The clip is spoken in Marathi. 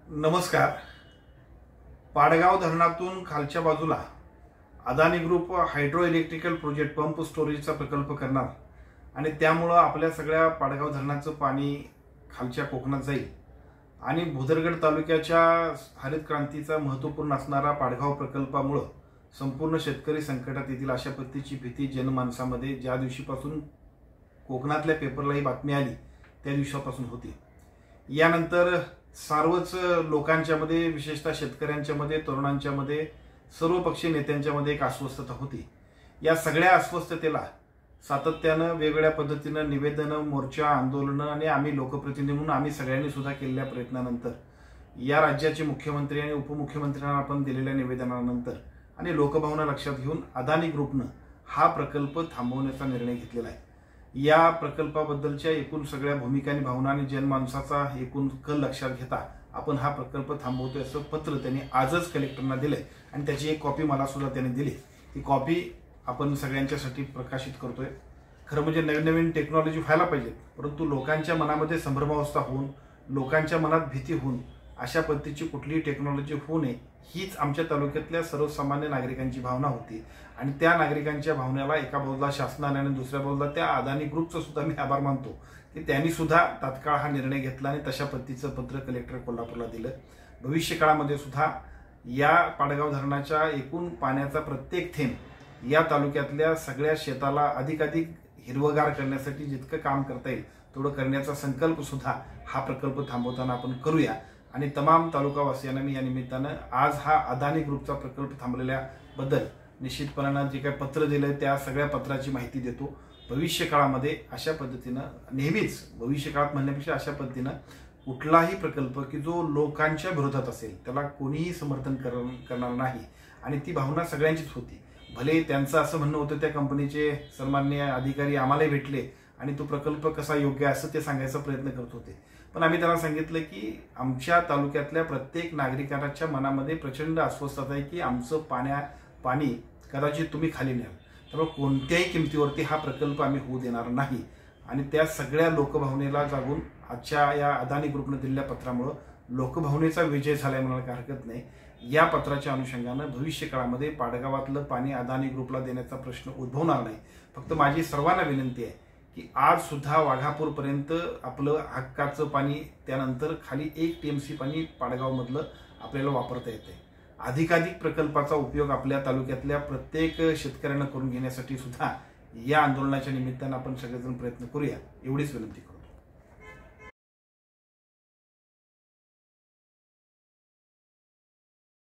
नमस्कार। पाडगाव धरणातून खालच्या बाजूला Adani group hydro electrical project pump स्टोरेजचा प्रकल्प करणार आणि त्यामुळे आपल्या सगळ्या पाडगाव धरणाचं पाणी खालच्या कोकणात जाईल आणि भुदरगड तालुक्याच्या हरित क्रांतीचा महत्त्वपूर्ण असणारा पाडगाव प्रकल्पामुळे संपूर्ण शेतकरी संकटात येतील अशा पद्धतीची भीती जनमानसामध्ये ज्या दिवशीपासून कोकणातल्या पेपरला ही बातमी आली त्या दिवसापासून होती। यानंतर सर्वच लोकांच्या मध्ये, विशेषतः शेतकऱ्यांच्या मध्ये, तरुणांच्या मध्ये, सर्व पक्षीय नेत्यांच्या मध्ये एक अस्वस्थता होती। या सगळ्या अस्वस्थतेला सातत्यानं वेगवेगळ्या पद्धतीनं निवेदनं, मोर्चा, आंदोलनं आणि आम्ही लोकप्रतिनिधी म्हणून आम्ही सगळ्यांनी सुद्धा केलेल्या प्रयत्नानंतर, या राज्याचे मुख्यमंत्री आणि उपमुख्यमंत्र्यांना आपण दिलेल्या निवेदनानंतर आणि लोकभावना लक्षात घेऊन अदानी ग्रुपनं हा प्रकल्प थांबवण्याचा निर्णय घेतलेला आहे। या प्रकल्पाबद्दलच्या एकूण सगळ्या भूमिका आणि भावना आणि जनमानसाचा एकूण कल लक्षात घेता आपण हा प्रकल्प थांबवतोय असं पत्र त्यांनी आजच कलेक्टरना दिलंय आणि त्याची एक कॉपी मला सुद्धा त्यांनी दिली। ती कॉपी आपण सगळ्यांच्यासाठी प्रकाशित करतोय। खरं म्हणजे नवीन नवीन टेक्नॉलॉजी व्हायला पाहिजे, परंतु लोकांच्या मनामध्ये संभ्रमावस्था होऊन, लोकांच्या मनात भीती होऊन अशा पद्धतीची कुठलीही टेक्नॉलॉजी होऊ नये हीच आमच्या तालुक्यातल्या सर्वसामान्य नागरिकांची भावना होती। आणि त्या नागरिकांच्या भावनेला एका बाजूला शासनाने आणि दुसऱ्या बाजूला त्या अदानी ग्रुपचं सुद्धा मी आभार मानतो की त्यांनी सुद्धा तात्काळ हा निर्णय घेतला आणि तशा पद्धतीचं पत्र कलेक्टर कोल्हापूरला दिलं। भविष्य काळामध्ये सुद्धा या पाडगाव धरणाच्या एकूण पाण्याचा प्रत्येक थेंब या तालुक्यातल्या सगळ्या शेताला अधिकाधिक हिरवगार करण्यासाठी जितकं काम करता येईल तेवढं करण्याचा संकल्प सुद्धा हा प्रकल्प थांबवताना आपण करूया। आणि तमाम तालुकावासियांना मी या निमित्तानं आज हा अदानी ग्रुपचा प्रकल्प थांबलेल्याबद्दल निश्चितपणानं जे काही पत्र दिलंय त्या सगळ्या पत्राची माहिती देतो। भविष्य काळामध्ये अशा पद्धतीनं नेहमीच, भविष्य काळात म्हणण्यापेक्षा अशा पद्धतीनं कुठलाही प्रकल्प की जो लोकांच्या विरोधात असेल त्याला कोणीही समर्थन करणार नाही आणि ती भावना सगळ्यांचीच होती। भले त्यांचं असं म्हणणं होतं, त्या कंपनीचे सन्माननीय अधिकारी आम्हाला भेटले आणि तो प्रकल्प कसा योग्य आहे असं ते सांगायचा प्रयत्न करत होते, पण आम्ही त्यांना सांगितलं की आमच्या तालुक्यातल्या प्रत्येक नागरिकांच्या मनामध्ये प्रचंड अस्वस्थता आहे की आमचं पाणी कदाचित तुम्ही खाली न्याल, त्यामुळे कोणत्याही किमतीवरती हा प्रकल्प आम्ही होऊ देणार नाही। आणि त्या सगळ्या लोकभावनेला जागून आजच्या या अदानी ग्रुपने दिलेल्या पत्रामुळे लोकभावनेचा विजय झालाय म्हणायला काही हरकत नाही। या पत्राच्या अनुषंगानं भविष्य काळामध्ये पाडगावातलं पाणी अदानी ग्रुपला देण्याचा प्रश्न उद्भवणार नाही। फक्त माझी सर्वांना विनंती आहे की आज सुद्धा वाघापूरपर्यंत आपलं हक्काचं पाणी, त्यानंतर खाली 1 TMC पाणी पाडगावमधलं आपल्याला वापरता येते। अधिकाधिक प्रकल्पाचा उपयोग आपल्या तालुक्यातल्या प्रत्येक शेतकऱ्यांना करून घेण्यासाठी सुद्धा या आंदोलनाच्या निमित्तानं आपण सगळेजण प्रयत्न करूया, एवढीच विनंती करू।